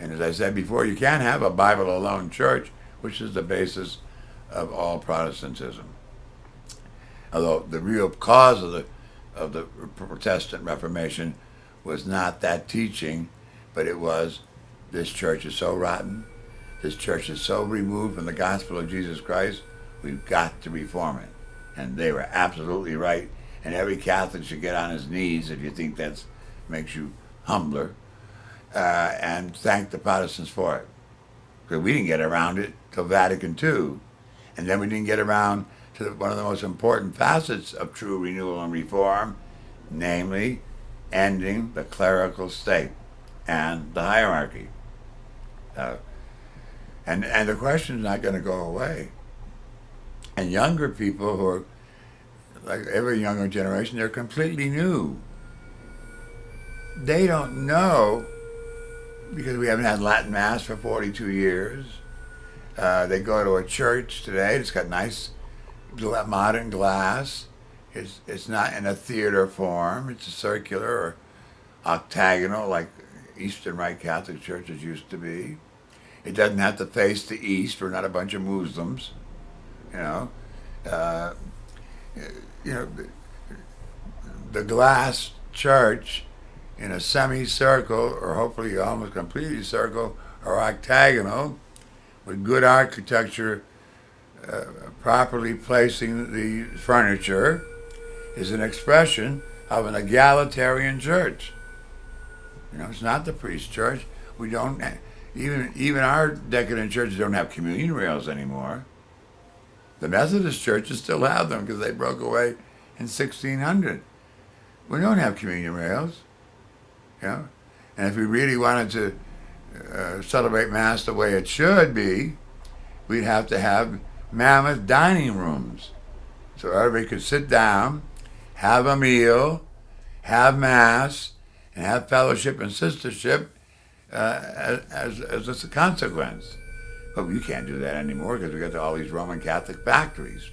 And as I said before, you can't have a Bible alone church, which is the basis of all Protestantism. Although the real cause of the Protestant Reformation was not that teaching, but it was, this church is so rotten, this church is so removed from the gospel of Jesus Christ, we've got to reform it. And they were absolutely right. And every Catholic should get on his knees, if you think that makes you humbler, and thank the Protestants for it. Because we didn't get around it till Vatican II. And then we didn't get around to one of the most important facets of true renewal and reform, namely ending the clerical state and the hierarchy. And the question's not going to go away. And younger people who are, like every younger generation, they're completely new. They don't know, because we haven't had Latin Mass for 42 years. They go to a church today, it's got nice modern glass. It's not in a theater form, it's a circular or octagonal like Eastern Rite Catholic churches used to be. It doesn't have to face the east, we're not a bunch of Muslims, you know. The glass church in a semicircle, or hopefully almost completely circle, or octagonal, with good architecture, properly placing the furniture, is an expression of an egalitarian church. You know, it's not the priest church. We don't, even our decadent churches don't have communion rails anymore. The Methodist churches still have them because they broke away in 1600. We don't have communion rails, you know. And if we really wanted to celebrate Mass the way it should be, we'd have to have mammoth dining rooms, so everybody could sit down, have a meal, have Mass, and have fellowship and sistership as a consequence. But we can't do that anymore because we got all these Roman Catholic factories.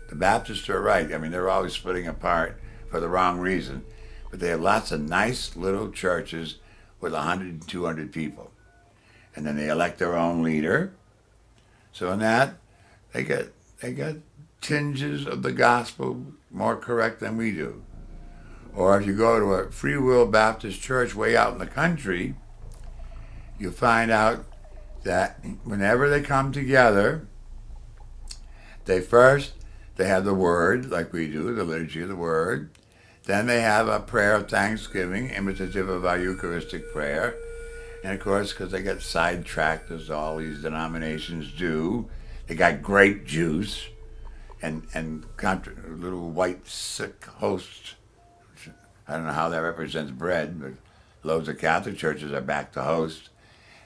The Baptists are right. I mean, they're always splitting apart for the wrong reason. But they have lots of nice little churches with 100 and 200 people. And then they elect their own leader. So in that, they got tinges of the gospel more correct than we do. Or if you go to a Free Will Baptist church way out in the country, you find out that whenever they come together, they have the Word, like we do, the liturgy of the Word. Then they have a prayer of thanksgiving, imitative of our Eucharistic prayer. And of course, because they get sidetracked, as all these denominations do, they got grape juice and little white sick hosts. I don't know how that represents bread, but loads of Catholic churches are back to host.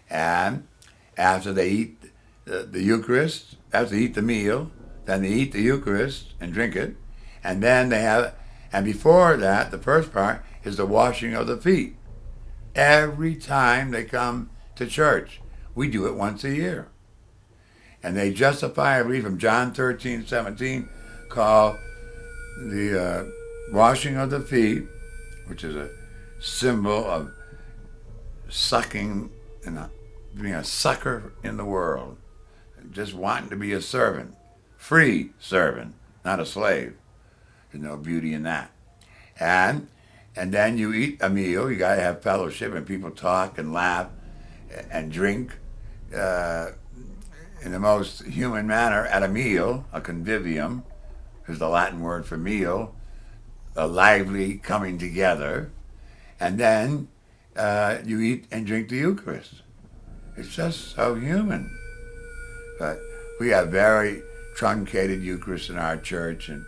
And after they eat the Eucharist, after they eat the meal, then they eat the Eucharist and drink it. And then they have, and before that, the first part is the washing of the feet. Every time they come to church, we do it once a year. And they justifiably, from John 13:17, call the washing of the feet, which is a symbol of sucking and being a sucker in the world, just wanting to be a servant, free servant, not a slave. There's no beauty in that. And then you eat a meal. You got to have fellowship, and people talk and laugh and drink in the most human manner at a meal. A convivium is the Latin word for meal, a lively coming together. And then you eat and drink the Eucharist. It's just so human. But we have very truncated Eucharist in our church, and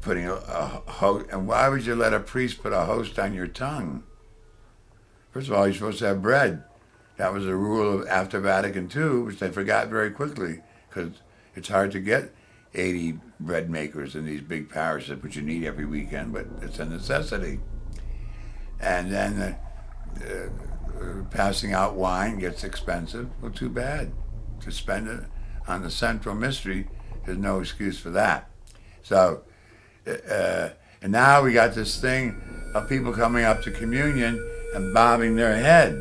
putting a host. And why would you let a priest put a host on your tongue? First of all, you're supposed to have bread. That was a rule of after Vatican II, which they forgot very quickly, because it's hard to get 80 bread makers in these big parishes, which you need every weekend, but it's a necessity. And then passing out wine gets expensive. Well, too bad. To spend it on the central mystery, there's no excuse for that. So, and now we got this thing of people coming up to communion and bobbing their head.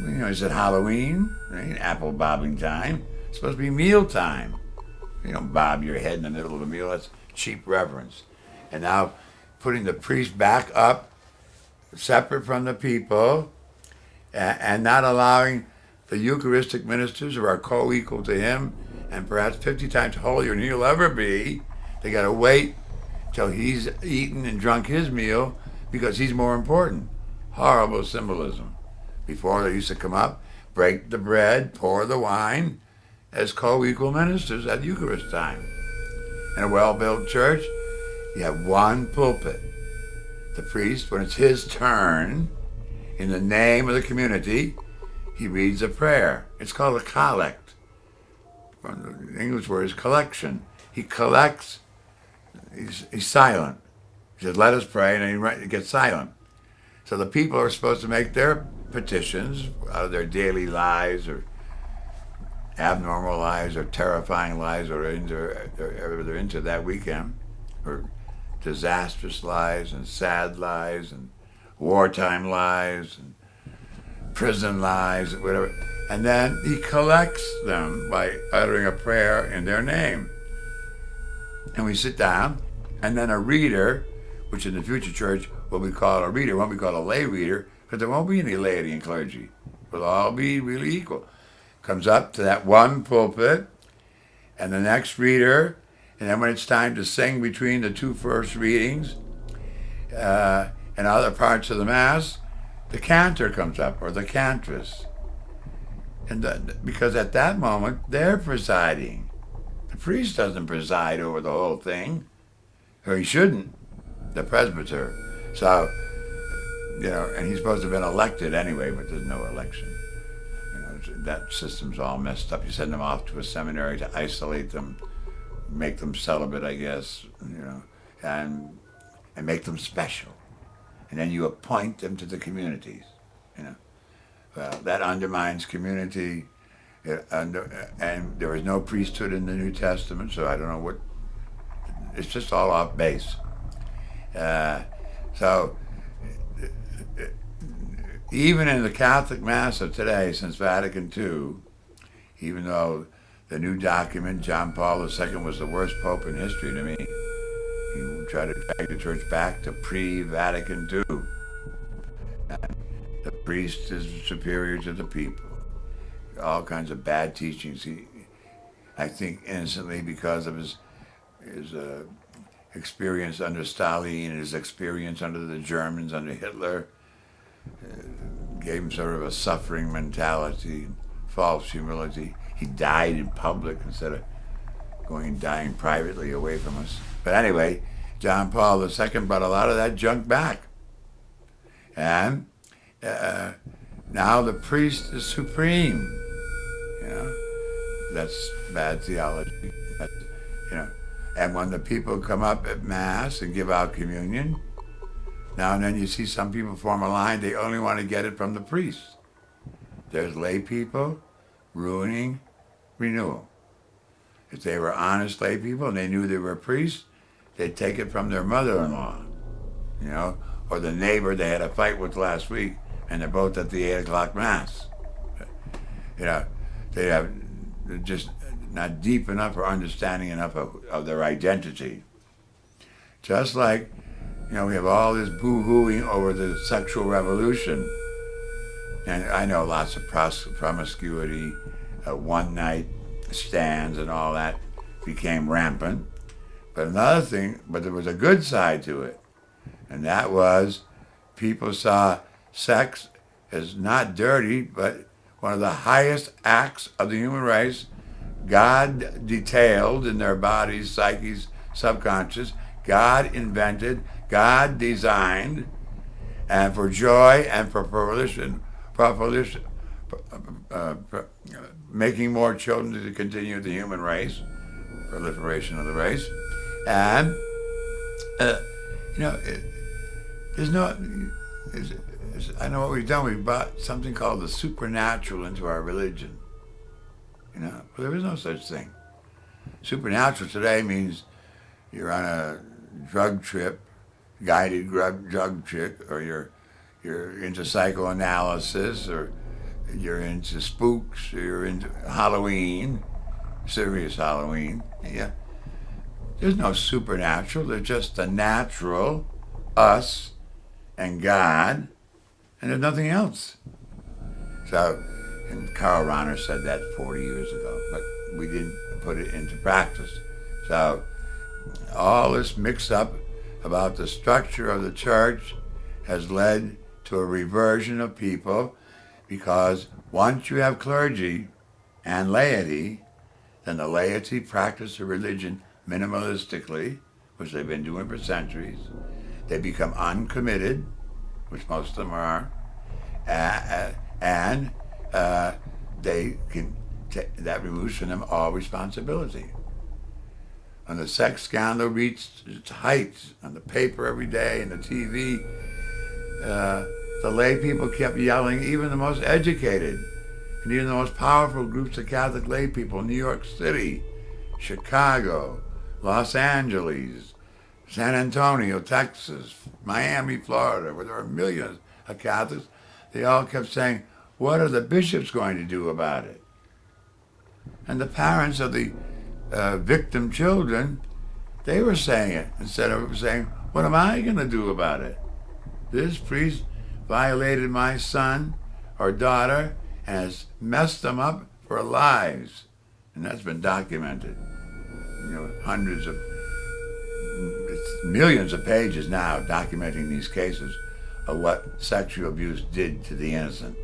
Is it Halloween? It ain't apple bobbing time. It's supposed to be meal time. You don't bob your head in the middle of a meal. That's cheap reverence. And now putting the priest back up, separate from the people, and not allowing the Eucharistic ministers who are co-equal to him and perhaps 50 times holier than he'll ever be. They got to wait till he's eaten and drunk his meal because he's more important. Horrible symbolism. Before, they used to come up, break the bread, pour the wine as co-equal ministers at Eucharist time. In a well-built church, you have one pulpit. The priest, when it's his turn, in the name of the community, he reads a prayer. It's called a collect. The English word is collection. He collects. He's silent. He says, let us pray, and then he gets silent. So the people are supposed to make their petitions out of their daily lives or abnormal lives or terrifying lives or they're into that weekend, or disastrous lives and sad lives and wartime lives and prison lives, whatever. And then he collects them by uttering a prayer in their name. And we sit down, and then a reader, which in the future church will be called a reader, won't be called a lay reader, because there won't be any laity and clergy. We'll all be really equal. Comes up to that one pulpit, and the next reader, and then when it's time to sing between the two first readings, and other parts of the Mass, the cantor comes up, or the cantress. And because at that moment, they're presiding. The priest doesn't preside over the whole thing, or he shouldn't, the presbyter. So, and he's supposed to have been elected anyway, but there's no election. That system's all messed up. You send them off to a seminary to isolate them, make them celibate, I guess, and make them special. And then you appoint them to the communities, Well, that undermines community, and there is no priesthood in the New Testament, so I don't know what, it's just all off base. So, even in the Catholic Mass of today, since Vatican II, even though the new document, John Paul II was the worst pope in history to me, he tried to drag the church back to pre-Vatican II. And the priest is superior to the people. All kinds of bad teachings. I think innocently because of his experience under Stalin and his experience under the Germans, under Hitler, gave him sort of a suffering mentality, false humility. He died in public instead of going and dying privately away from us. But anyway, John Paul II brought a lot of that junk back. And now the priest is supreme. That's bad theology. And when the people come up at Mass and give out communion, now and then you see some people form a line, they only want to get it from the priest. There's lay people ruining renewal. If they were honest lay people and they knew they were priests, they'd take it from their mother-in-law, or the neighbor they had a fight with last week, and they're both at the 8 o'clock Mass. They're just not deep enough or understanding enough of their identity. Just like, we have all this boo-hooing over the sexual revolution. And I know lots of promiscuity, one-night stands and all that became rampant. But there was a good side to it. And that was people saw sex as not dirty, but one of the highest acts of the human race. God detailed in their bodies, psyches, subconscious. God invented, God designed, and for joy and for making more children to continue the human race, proliferation of the race. And, I know what we've done. We've brought something called the supernatural into our religion. Well, there is no such thing. Supernatural today means you're on a drug trip, guided drug trip, or you're into psychoanalysis, or you're into spooks, you're into Halloween, serious Halloween. Yeah. There's no supernatural. There's just the natural, us, and God, and there's nothing else. So, and Karl Rahner said that 40 years ago, but we didn't put it into practice. So, all this mix-up about the structure of the church has led to a reversion of people, because once you have clergy and laity, then the laity practice the religion minimalistically, which they've been doing for centuries. They become uncommitted, which most of them are, and they can that removes from them all responsibility. When the sex scandal reached its heights on the paper every day and the TV, the lay people kept yelling, even the most educated and even the most powerful groups of Catholic lay people, New York City, Chicago, Los Angeles, San Antonio, Texas, Miami, Florida, where there are millions of Catholics, they all kept saying, what are the bishops going to do about it? And the parents of the victim children, they were saying it instead of saying, what am I going to do about it? This priest violated my son or daughter and has messed them up for lives. And that's been documented. You know, hundreds of, it's millions of pages now documenting these cases of what sexual abuse did to the innocent,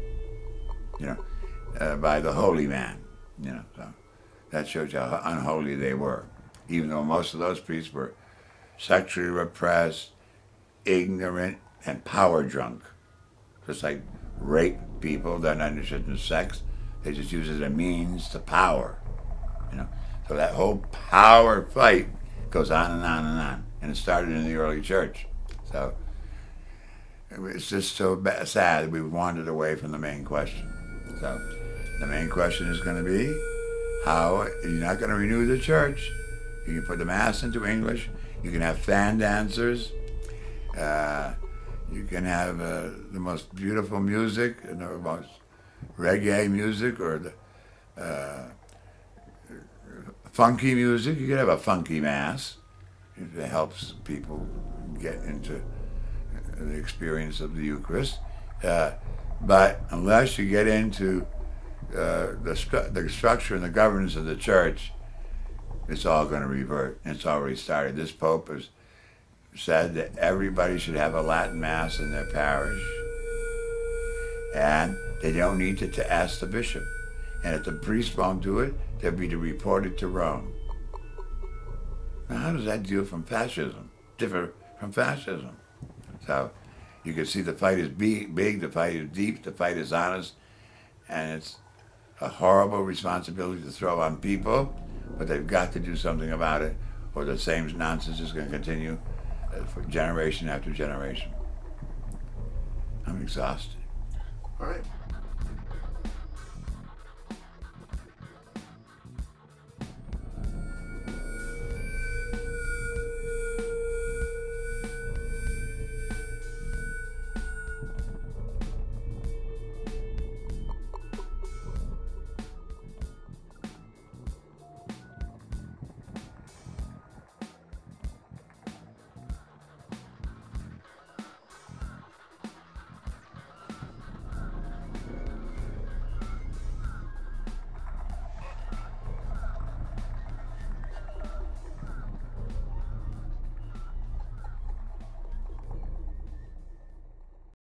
you know, by the holy man, you know. So that shows you how unholy they were, even though most of those priests were sexually repressed, ignorant, and power drunk. Just like rape people that aren't interested in sex, they just use it as a means to power, you know. So that whole power fight goes on and on and on, and it started in the early church. So it's just so sad that we've wandered away from the main question. So the main question is going to be, how you're not going to renew the church. You can put the Mass into English. You can have fan dancers. You can have the most beautiful music, and the most reggae music, or the funky music. You can have a funky Mass. It helps people get into the experience of the Eucharist. But unless you get into the structure and the governance of the church, it's all going to revert. And it's already started. This Pope has said that everybody should have a Latin Mass in their parish, and they don't need to ask the bishop. And if the priest won't do it, they'll be to report it to Rome. Now, how does that differ from fascism? So you can see the fight is big, the fight is deep, the fight is honest, and it's a horrible responsibility to throw on people, but they've got to do something about it, or the same nonsense is going to continue for generation after generation. I'm exhausted. All right.